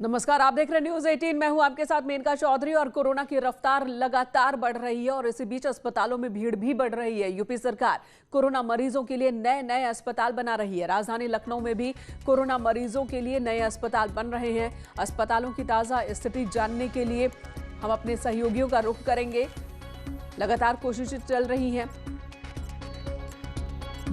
नमस्कार, आप देख रहे हैं न्यूज 18। मैं हूं आपके साथ मेनका चौधरी। और कोरोना की रफ्तार लगातार बढ़ रही है और इसी बीच अस्पतालों में भीड़ भी बढ़ रही है। यूपी सरकार कोरोना मरीजों के लिए नए नए अस्पताल बना रही है। राजधानी लखनऊ में भी कोरोना मरीजों के लिए नए अस्पताल बन रहे हैं। अस्पतालों की ताजा स्थिति जानने के लिए हम अपने सहयोगियों का रुख करेंगे। लगातार कोशिशें चल रही हैं।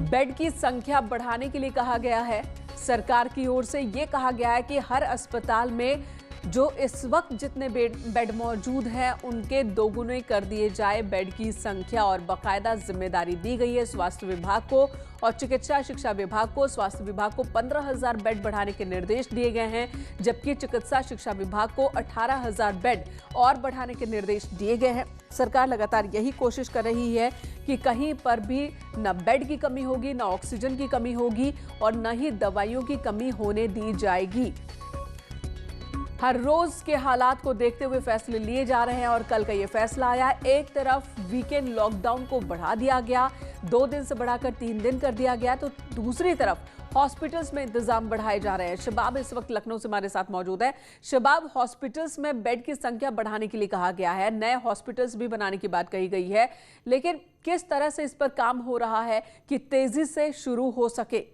बेड की संख्या बढ़ाने के लिए कहा गया है। सरकार की ओर से यह कहा गया है कि हर अस्पताल में जो इस वक्त जितने बेड मौजूद हैं उनके दोगुने कर दिए जाए बेड की संख्या। और बाकायदा जिम्मेदारी दी गई है स्वास्थ्य विभाग को और चिकित्सा शिक्षा विभाग को। स्वास्थ्य विभाग को 15,000 बेड बढ़ाने के निर्देश दिए गए हैं, जबकि चिकित्सा शिक्षा विभाग को 18,000 बेड और बढ़ाने के निर्देश दिए गए हैं। सरकार लगातार यही कोशिश कर रही है कि कहीं पर भी न बेड की कमी होगी, न ऑक्सीजन की कमी होगी और न ही दवाइयों की कमी होने दी जाएगी। हर रोज के हालात को देखते हुए फैसले लिए जा रहे हैं और कल का ये फैसला आया। एक तरफ वीकेंड लॉकडाउन को बढ़ा दिया गया, 2 दिन से बढ़ाकर 3 दिन कर दिया गया, तो दूसरी तरफ हॉस्पिटल्स में इंतजाम बढ़ाए जा रहे हैं। शबाब इस वक्त लखनऊ से हमारे साथ मौजूद है। शबाब, हॉस्पिटल्स में बेड की संख्या बढ़ाने के लिए कहा गया है, नए हॉस्पिटल्स भी बनाने की बात कही गई है, लेकिन किस तरह से इस पर काम हो रहा है कि तेजी से शुरू हो सके?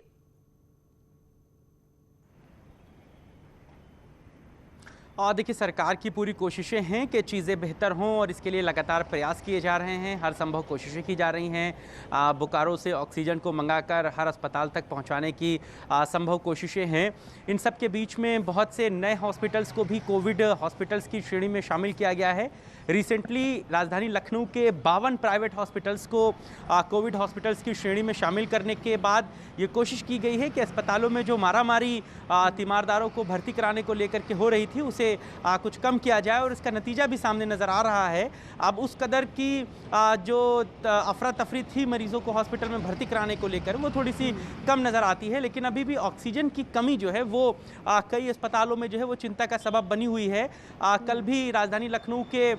और देखिए, सरकार की पूरी कोशिशें हैं कि चीज़ें बेहतर हों और इसके लिए लगातार प्रयास किए जा रहे हैं। हर संभव कोशिशें की जा रही हैं। बोकारो से ऑक्सीजन को मंगाकर हर अस्पताल तक पहुंचाने की संभव कोशिशें हैं। इन सब के बीच में बहुत से नए हॉस्पिटल्स को भी कोविड हॉस्पिटल्स की श्रेणी में शामिल किया गया है। रिसेंटली राजधानी लखनऊ के 52 प्राइवेट हॉस्पिटल्स को कोविड हॉस्पिटल्स की श्रेणी में शामिल करने के बाद ये कोशिश की गई है कि अस्पतालों में जो मारामारी तीमारदारों को भर्ती कराने को लेकर के हो रही थी उसे कुछ कम किया जाए, और इसका नतीजा भी सामने नज़र आ रहा है। अब उस कदर की जो अफरा तफरी थी मरीजों को हॉस्पिटल में भर्ती कराने को लेकर, वो थोड़ी सी कम नज़र आती है। लेकिन अभी भी ऑक्सीजन की कमी जो है वो कई अस्पतालों में जो है वो चिंता का सबब बनी हुई है। कल भी राजधानी लखनऊ के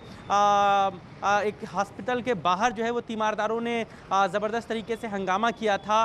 एक हॉस्पिटल के बाहर जो है वो तीमारदारों ने ज़बरदस्त तरीके से हंगामा किया था,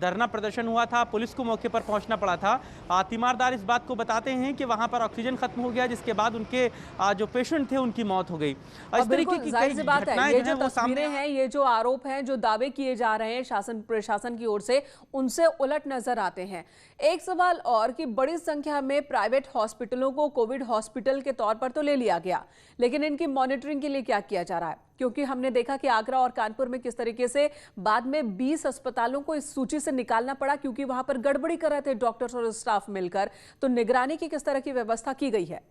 धरना प्रदर्शन हुआ था, पुलिस को मौके पर पहुंचना पड़ा था। तीमारदार इस बात को बताते हैं कि वहां पर ऑक्सीजन खत्म हो गया, जिसके बाद उनके जो पेशेंट थे उनकी मौत हो गई। इस तरीके की कई बात है। ये जो तस्वीरें हैं, ये जो आरोप हैं, जो दावे किए जा रहे हैं शासन प्रशासन की ओर से, उनसे उलट नजर आते हैं। एक सवाल और कि बड़ी संख्या में प्राइवेट हॉस्पिटलों को कोविड हॉस्पिटल के तौर पर तो ले लिया गया, लेकिन इनकी मॉनिटरिंग के लिए क्या किया जा रहा है? क्योंकि हमने देखा कि आगरा और कानपुर में किस तरीके से बाद में 20 अस्पतालों को इस सूची से निकालना पड़ा क्योंकि वहां पर गड़बड़ी कर रहे थे डॉक्टर्स और स्टाफ मिलकर। तो निगरानी की किस तरह की व्यवस्था की गई है?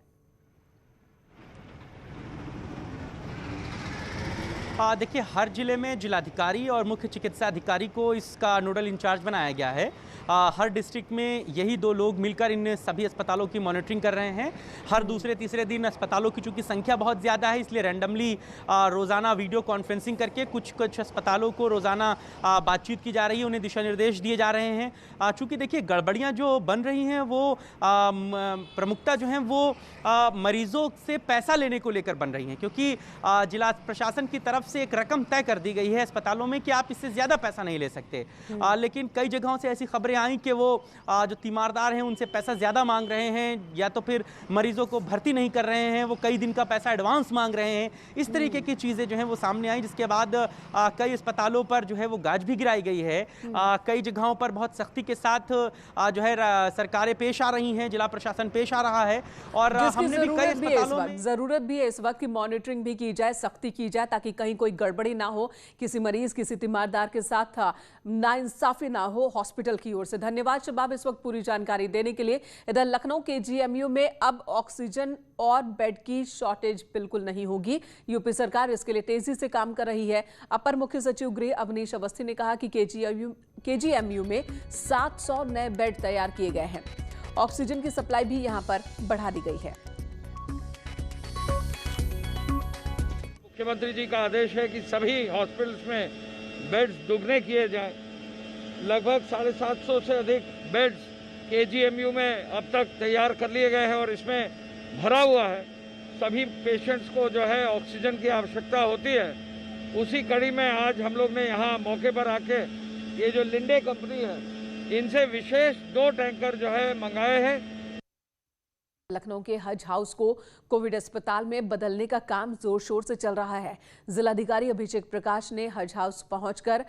देखिए, हर जिले में जिलाधिकारी और मुख्य चिकित्सा अधिकारी को इसका नोडल इंचार्ज बनाया गया है। हर डिस्ट्रिक्ट में यही 2 लोग मिलकर इन सभी अस्पतालों की मॉनिटरिंग कर रहे हैं। हर दूसरे तीसरे दिन अस्पतालों की चूंकि संख्या बहुत ज़्यादा है, इसलिए रैंडमली रोज़ाना वीडियो कॉन्फ्रेंसिंग करके कुछ अस्पतालों को रोज़ाना बातचीत की जा रही है, उन्हें दिशा निर्देश दिए जा रहे हैं। चूँकि देखिए, गड़बड़ियाँ जो बन रही हैं वो प्रमुखता जो है वो मरीजों से पैसा लेने को लेकर बन रही हैं, क्योंकि जिला प्रशासन की तरफ से एक रकम तय कर दी गई है अस्पतालों में कि आप इससे ज़्यादा पैसा नहीं ले सकते। लेकिन कई जगहों से ऐसी खबरें आई कि वो जो तीमारदार हैं उनसे पैसा ज़्यादा मांग रहे हैं, या तो फिर मरीजों को भर्ती नहीं कर रहे हैं, वो कई दिन का पैसा एडवांस मांग रहे हैं। इस तरीके की चीज़ें जो हैं वो सामने आई, जिसके बाद कई अस्पतालों पर जो है वो गाज भी गिराई गई है। कई जगहों पर बहुत सख्ती के साथ जो है सरकारें पेश आ रही हैं, जिला प्रशासन पेश आ रहा है, और हमने भी कई अस्पतालों में जरूरत भी है इस वक्त की मॉनिटरिंग भी की जाए, सख्ती की जाए, ताकि कहीं कोई गड़बड़ी ना हो, किसी मरीज किसी तीमारदार के साथ नाइंसाफी ना हो हॉस्पिटल की ओर से। धन्यवाद शबाब इस वक्त पूरी जानकारी देने के लिए। इधर लखनऊ के जीएमयू में अब ऑक्सीजन और बेड की शॉर्टेज बिल्कुल नहीं होगी। यूपी सरकार इसके लिए तेजी से काम कर रही है। अपर मुख्य सचिव गृह अवनीश अवस्थी ने कहा कि केजीएमयू में 700 नए बेड तैयार किए गए हैं। ऑक्सीजन की सप्लाई भी यहां पर बढ़ा दी गई है। मुख्यमंत्री जी का आदेश है कि सभी हॉस्पिटल्स में बेड्स दुगने किए जाएं। लगभग 750 से अधिक बेड्स केजीएमयू में अब तक तैयार कर लिए गए हैं और इसमें भरा हुआ है। सभी पेशेंट्स को जो है ऑक्सीजन की आवश्यकता होती है। उसी कड़ी में आज हम लोग ने यहाँ मौके पर आके ये जो लिंडे कंपनी है, इनसे विशेष 2 टैंकर जो है मंगाए हैं। लखनऊ के हज हाउस को कोविड अस्पताल में बदलने का काम जोर शोर से चल रहा है। जिलाधिकारी अभिषेक प्रकाश ने हज हाउस पहुंचकर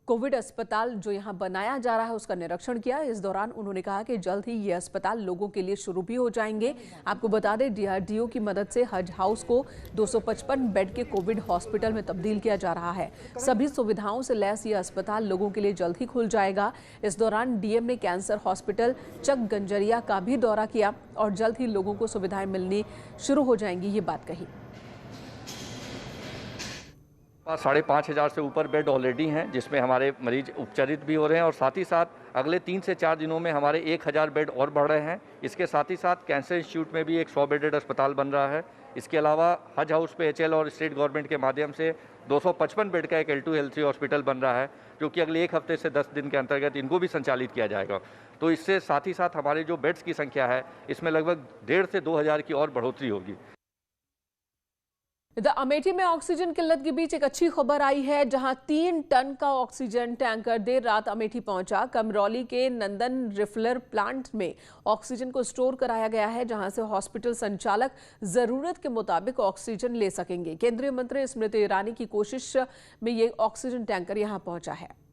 कोविड अस्पताल जो यहां बनाया जा रहा है उसका निरीक्षण किया। इस दौरान उन्होंने कहा कि जल्द ही ये अस्पताल लोगों के लिए शुरू भी हो जाएंगे। आपको बता दें, DRDO की मदद से हज हाउस को 255 बेड के कोविड हॉस्पिटल में तब्दील किया जा रहा है। सभी सुविधाओं से लैस ये अस्पताल लोगों के लिए जल्द ही खुल जाएगा। इस दौरान DM ने कैंसर हॉस्पिटल चक गंजरिया का भी दौरा किया और जल्द ही लोगों को सुविधाएं मिलनी शुरू हो जाएंगी, ये बात कही। 5,500 से ऊपर बेड ऑलरेडी हैं, जिसमें हमारे मरीज उपचारित भी हो रहे हैं और साथ ही साथ अगले 3 से 4 दिनों में हमारे 1,000 बेड और बढ़ रहे हैं। इसके साथ ही साथ कैंसर इंस्टीट्यूट में भी एक 100 बेडेड अस्पताल बन रहा है। इसके अलावा हज हाउस पे HL और स्टेट गवर्नमेंट के माध्यम से 255 बेड का एक L2 L3 हॉस्पिटल बन रहा है, जो कि अगले 1 हफ्ते से 10 दिन के अंतर्गत इनको भी संचालित किया जाएगा। तो इससे साथ ही साथ हमारे जो बेड्स की संख्या है, इसमें लगभग 1,500 से 2,000 की और बढ़ोतरी होगी। इधर अमेठी में ऑक्सीजन किल्लत के बीच एक अच्छी खबर आई है, जहां 3 टन का ऑक्सीजन टैंकर देर रात अमेठी पहुंचा। कमरौली के नंदन रिफिलर प्लांट में ऑक्सीजन को स्टोर कराया गया है, जहां से हॉस्पिटल संचालक जरूरत के मुताबिक ऑक्सीजन ले सकेंगे। केंद्रीय मंत्री स्मृति ईरानी की कोशिश में ये ऑक्सीजन टैंकर यहां पहुंचा है।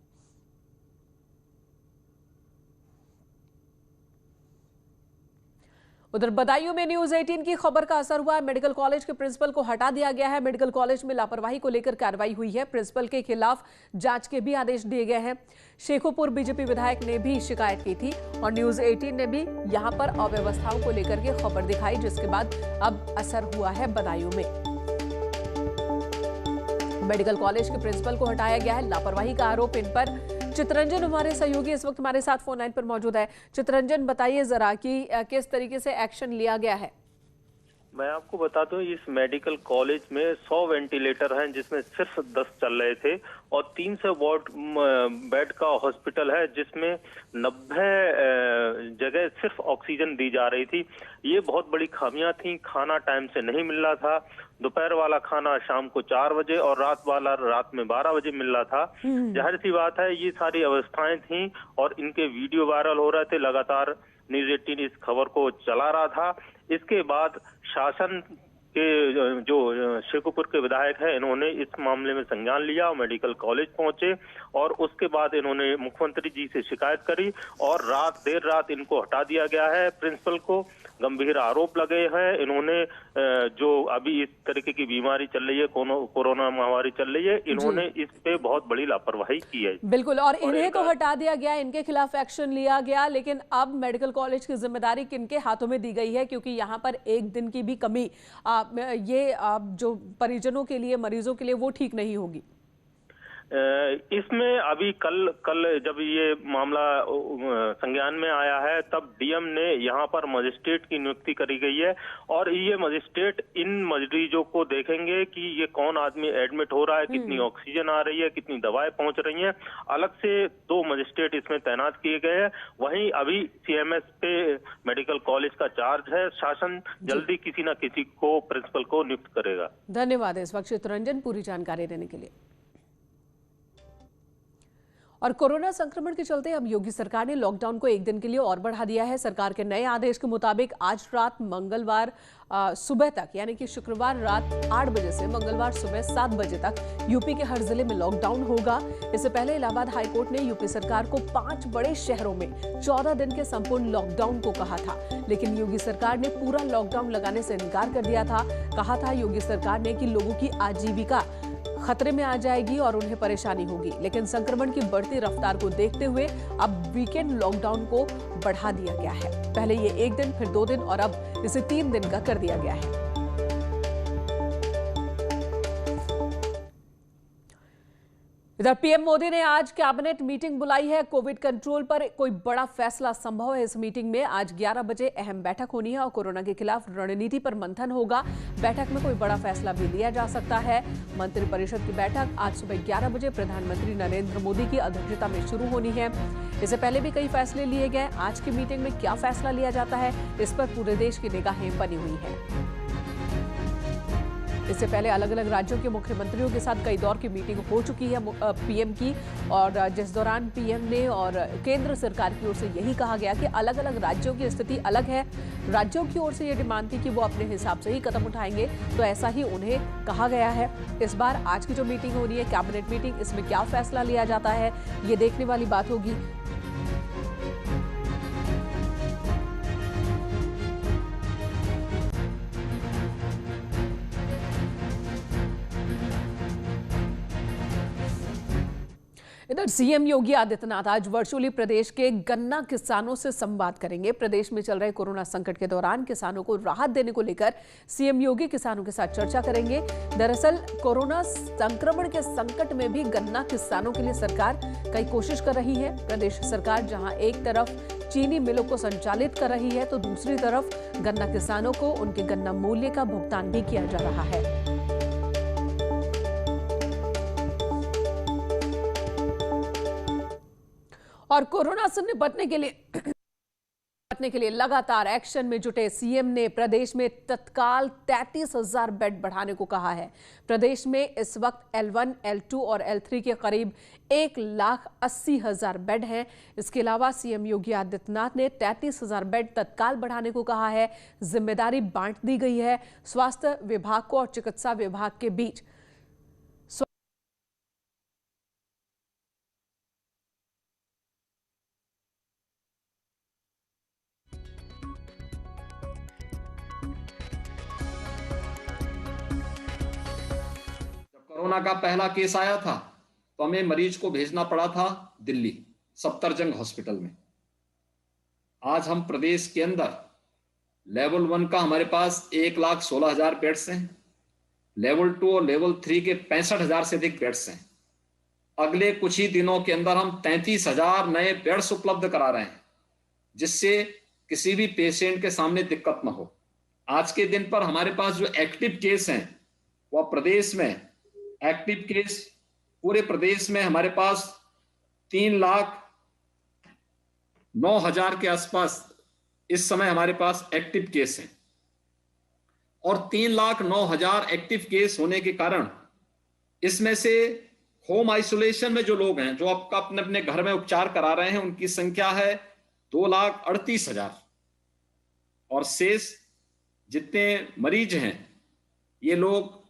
उधर बदायूं में न्यूज 18 की खबर का असर हुआ है। मेडिकल कॉलेज के प्रिंसिपल को हटा दिया गया है। मेडिकल कॉलेज में लापरवाही को लेकर कार्रवाई हुई है। प्रिंसिपल के खिलाफ जांच के भी आदेश दिए गए हैं। शेखोपुर बीजेपी विधायक ने भी शिकायत की थी और न्यूज 18 ने भी यहां पर अव्यवस्थाओं को लेकर के खबर दिखाई, जिसके बाद अब असर हुआ है बदायूं में। मेडिकल कॉलेज के प्रिंसिपल को हटाया गया है। लापरवाही का आरोप इन पर। चितरंजन हमारे सहयोगी इस वक्त हमारे साथ फोन लाइन पर मौजूद है। चितरंजन, बताइए जरा कि किस तरीके से एक्शन लिया गया है। मैं आपको बता दूं, इस मेडिकल कॉलेज में 100 वेंटिलेटर हैं, जिसमें सिर्फ 10 चल रहे थे और 300 वार्ड बेड का हॉस्पिटल है, जिसमें 90 जगह सिर्फ ऑक्सीजन दी जा रही थी। ये बहुत बड़ी खामियां थी। खाना टाइम से नहीं मिल रहा था। दोपहर वाला खाना शाम को 4 बजे और रात वाला रात में 12 बजे मिल रहा था। जाहिर सी बात है, ये सारी अवस्थाएं थी और इनके वीडियो वायरल हो रहे थे। लगातार न्यूज 18 इस खबर को चला रहा था। इसके बाद शासन के जो शेखोपुर के विधायक हैं, इन्होंने इस मामले में संज्ञान लिया और मेडिकल कॉलेज पहुंचे और उसके बाद इन्होंने मुख्यमंत्री जी से शिकायत करी और देर रात इनको हटा दिया गया है। प्रिंसिपल को गंभीर आरोप लगे हैं। इन्होंने जो अभी इस तरीके की बीमारी चल रही है, कोरोना महामारी चल रही है, इन्होंने इस पे बहुत बड़ी लापरवाही की है। बिल्कुल, और इन्हें तो हटा दिया गया, इनके खिलाफ एक्शन लिया गया, लेकिन अब मेडिकल कॉलेज की जिम्मेदारी किनके हाथों में दी गई है? क्योंकि यहाँ पर एक दिन की भी कमी जो परिजनों के लिए, मरीजों के लिए, वो ठीक नहीं होगी। इसमें अभी कल जब ये मामला संज्ञान में आया है, तब DM ने यहाँ पर मजिस्ट्रेट की नियुक्ति करी गई है और ये मजिस्ट्रेट इन मरीजों को देखेंगे कि ये कौन आदमी एडमिट हो रहा है, कितनी ऑक्सीजन आ रही है, कितनी दवाएं पहुंच रही हैं। अलग से 2 मजिस्ट्रेट इसमें तैनात किए गए हैं। वहीं अभी CMS पे मेडिकल कॉलेज का चार्ज है। शासन जल्दी किसी न किसी को, प्रिंसिपल को नियुक्त करेगा। धन्यवाद इस वक्त चितरंजन पूरी जानकारी देने के लिए। और कोरोना संक्रमण के चलते अब योगी सरकार ने लॉकडाउन को 1 दिन के लिए और बढ़ा दिया है। सरकार के नए आदेश के मुताबिक आज रात मंगलवार सुबह तक, यानी कि शुक्रवार रात 8 बजे से मंगलवार सुबह 7 बजे तक यूपी के हर जिले में लॉकडाउन होगा। इससे पहले इलाहाबाद हाईकोर्ट ने यूपी सरकार को 5 बड़े शहरों में 14 दिन के संपूर्ण लॉकडाउन को कहा था, लेकिन योगी सरकार ने पूरा लॉकडाउन लगाने से इनकार कर दिया था। कहा था योगी सरकार ने कि लोगों की आजीविका खतरे में आ जाएगी और उन्हें परेशानी होगी, लेकिन संक्रमण की बढ़ती रफ्तार को देखते हुए अब वीकेंड लॉकडाउन को बढ़ा दिया गया है। पहले ये 1 दिन, फिर 2 दिन और अब इसे 3 दिन का कर दिया गया है। इधर PM मोदी ने आज कैबिनेट मीटिंग बुलाई है। कोविड कंट्रोल पर कोई बड़ा फैसला संभव है। इस मीटिंग में आज 11 बजे अहम बैठक होनी है और कोरोना के खिलाफ रणनीति पर मंथन होगा। बैठक में कोई बड़ा फैसला भी लिया जा सकता है। मंत्रिपरिषद की बैठक आज सुबह 11 बजे प्रधानमंत्री नरेंद्र मोदी की अध्यक्षता में शुरू होनी है। इससे पहले भी कई फैसले लिए गए। आज की मीटिंग में क्या फैसला लिया जाता है, इस पर पूरे देश की निगाहें बनी हुई है। इससे पहले अलग अलग राज्यों के मुख्यमंत्रियों के साथ कई दौर की मीटिंग हो चुकी है पीएम की, और जिस दौरान पीएम ने और केंद्र सरकार की ओर से यही कहा गया कि अलग अलग राज्यों की स्थिति अलग है। राज्यों की ओर से ये डिमांड थी कि वो अपने हिसाब से ही कदम उठाएंगे, तो ऐसा ही उन्हें कहा गया है। इस बार आज की जो मीटिंग हो रही है, कैबिनेट मीटिंग, इसमें क्या फैसला लिया जाता है ये देखने वाली बात होगी। इधर सीएम योगी आदित्यनाथ आज वर्चुअली प्रदेश के गन्ना किसानों से संवाद करेंगे। प्रदेश में चल रहे कोरोना संकट के दौरान किसानों को राहत देने को लेकर सीएम योगी किसानों के साथ चर्चा करेंगे। दरअसल कोरोना संक्रमण के संकट में भी गन्ना किसानों के लिए सरकार कई कोशिश कर रही है। प्रदेश सरकार जहां एक तरफ चीनी मिलों को संचालित कर रही है, तो दूसरी तरफ गन्ना किसानों को उनके गन्ना मूल्य का भुगतान भी किया जा रहा है। और कोरोना से निपटने के लिए लगातार एक्शन में जुटे सीएम ने प्रदेश में तत्काल 33,000 बेड बढ़ाने को कहा है। प्रदेश में इस वक्त L1, L2 और L3 के करीब 1,80,000 बेड हैं। इसके अलावा सीएम योगी आदित्यनाथ ने 33,000 बेड तत्काल बढ़ाने को कहा है। जिम्मेदारी बांट दी गई है स्वास्थ्य विभाग को और चिकित्सा विभाग के बीच। कोरोना का पहला केस आया था तो हमें मरीज को भेजना पड़ा था दिल्ली सफदरजंग हॉस्पिटल में। आज हम प्रदेश के अंदर लेवल 1 का हमारे पास 1,16,000 बेड्स हैं, लेवल 2 और लेवल 3 के 65,000 से अधिक बेड्स हैं। अगले कुछ ही दिनों के अंदर हम 33,000 नए बेड्स उपलब्ध करा रहे हैं, जिससे किसी भी पेशेंट के सामने दिक्कत न हो। आज के दिन पर हमारे पास जो एक्टिव केस हैं वह प्रदेश में एक्टिव केस पूरे प्रदेश में हमारे पास 3,09,000 के आसपास इस समय हमारे पास एक्टिव केस हैं। और 3,09,000 एक्टिव केस होने के कारण इसमें से होम आइसोलेशन में जो लोग हैं, जो आपका अपने अपने घर में उपचार करा रहे हैं, उनकी संख्या है 2,38,000। और शेष जितने मरीज हैं ये लोग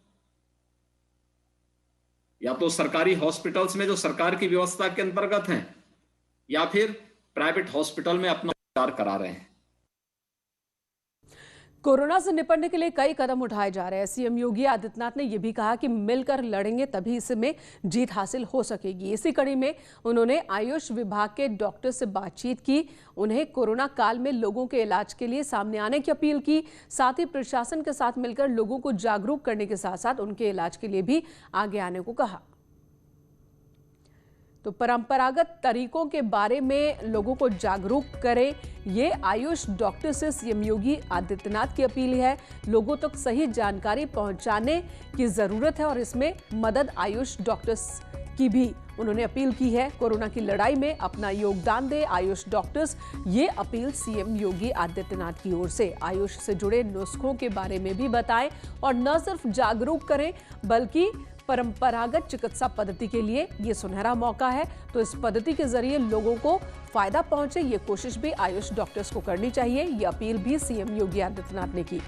या तो सरकारी हॉस्पिटल्स में जो सरकार की व्यवस्था के अंतर्गत हैं या फिर प्राइवेट हॉस्पिटल में अपना उपचार करा रहे हैं। कोरोना से निपटने के लिए कई कदम उठाए जा रहे हैं। सीएम योगी आदित्यनाथ ने यह भी कहा कि मिलकर लड़ेंगे तभी इसमें जीत हासिल हो सकेगी। इसी कड़ी में उन्होंने आयुष विभाग के डॉक्टर से बातचीत की, उन्हें कोरोना काल में लोगों के इलाज के लिए सामने आने की अपील की। साथ ही प्रशासन के साथ मिलकर लोगों को जागरूक करने के साथ साथ उनके इलाज के लिए भी आगे आने को कहा। तो परंपरागत तरीकों के बारे में लोगों को जागरूक करें, ये आयुष डॉक्टर से सीएम योगी आदित्यनाथ की अपील है। लोगों तक सही जानकारी पहुंचाने की जरूरत है और इसमें मदद आयुष डॉक्टर्स की भी उन्होंने अपील की है। कोरोना की लड़ाई में अपना योगदान दे आयुष डॉक्टर्स, ये अपील सीएम योगी आदित्यनाथ की ओर से। आयुष से जुड़े नुस्खों के बारे में भी बताएं और न सिर्फ जागरूक करें बल्कि परंपरागत चिकित्सा पद्धति के लिए ये सुनहरा मौका है। तो इस पद्धति के जरिए लोगों को फायदा पहुंचे, ये कोशिश भी आयुष डॉक्टर्स को करनी चाहिए। ये अपील भी सीएम योगी आदित्यनाथ ने की।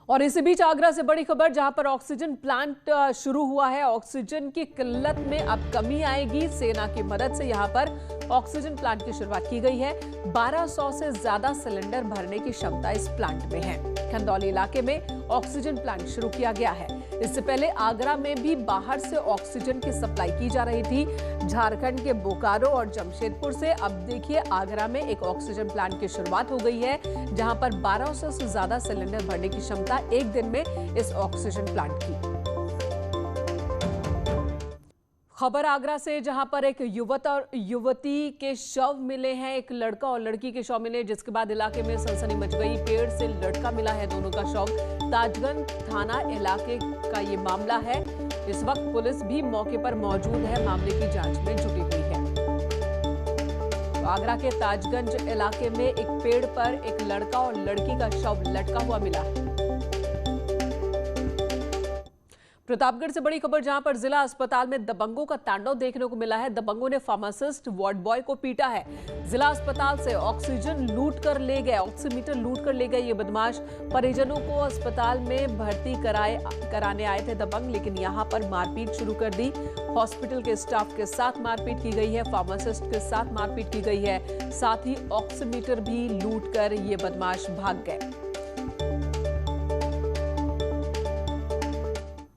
और इसी बीच आगरा से बड़ी खबर, जहां पर ऑक्सीजन प्लांट शुरू हुआ है। ऑक्सीजन की किल्लत में अब कमी आएगी। सेना की मदद से यहां पर ऑक्सीजन प्लांट की शुरुआत की गई है। 1200 से ज्यादा सिलेंडर भरने की क्षमता इस प्लांट में है। खंदौली इलाके में ऑक्सीजन प्लांट शुरू किया गया है। इससे पहले आगरा में भी बाहर से ऑक्सीजन की सप्लाई की जा रही थी, झारखंड के बोकारो और जमशेदपुर से। अब देखिए आगरा में एक ऑक्सीजन प्लांट की शुरुआत हो गई है, जहां पर 1200 से ज्यादा सिलेंडर भरने की क्षमता एक दिन में इस ऑक्सीजन प्लांट की। खबर आगरा से, जहां पर एक युवक और युवती के शव मिले हैं। एक लड़का और लड़की के शव मिले, जिसके बाद इलाके में सनसनी मच गई। पेड़ से लटका मिला है दोनों का शव। ताजगंज थाना इलाके का ये मामला है। इस वक्त पुलिस भी मौके पर मौजूद है, मामले की जांच में जुटी हुई है। आगरा के ताजगंज इलाके में एक पेड़ पर एक लड़का और लड़की का शव लटका हुआ मिला। प्रतापगढ़ से बड़ी खबर, जहां पर जिला अस्पताल में दबंगों का तांडव देखने को मिला है। दबंगों ने फार्मासिस्ट वार्ड बॉय को पीटा है। जिला अस्पताल से ऑक्सीजन लूट कर ले गए, ऑक्सीमीटर लूट कर ले गए ये बदमाश। परिजनों को अस्पताल में भर्ती कराने आए थे दबंग, लेकिन यहां पर मारपीट शुरू कर दी। हॉस्पिटल के स्टाफ के साथ मारपीट की गई है, फार्मासिस्ट के साथ मारपीट की गई है, साथ ही ऑक्सीमीटर भी लूट कर ये बदमाश भाग गए।